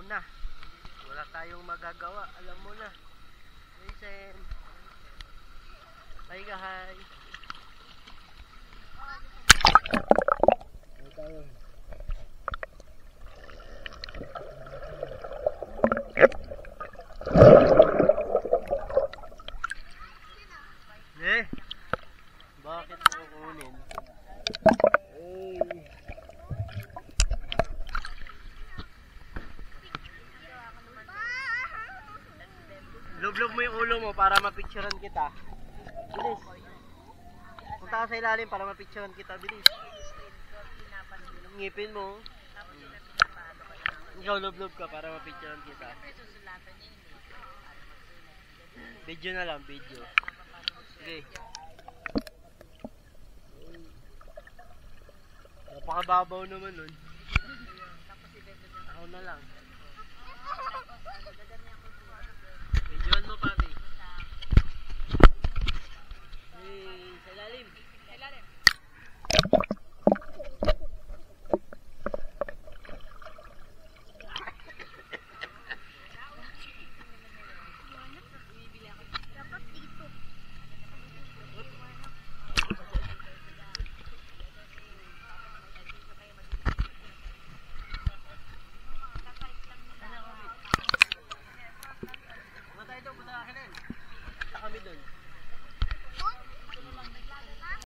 na. Wala tayong magagawa, alam mo na. Listen. Hi guys. Ay tayo. Bakit mo kukunin? Lublob mo yung ulo mo para mapicturean kita. Bilis. Punta ka sa ilalim para mapicturean kita. Bilis. Ngipin mo. Ikaw lublob ka para mapicturean kita. Video na lang, video. Sige. Napakababaw naman nun. Ako na lang.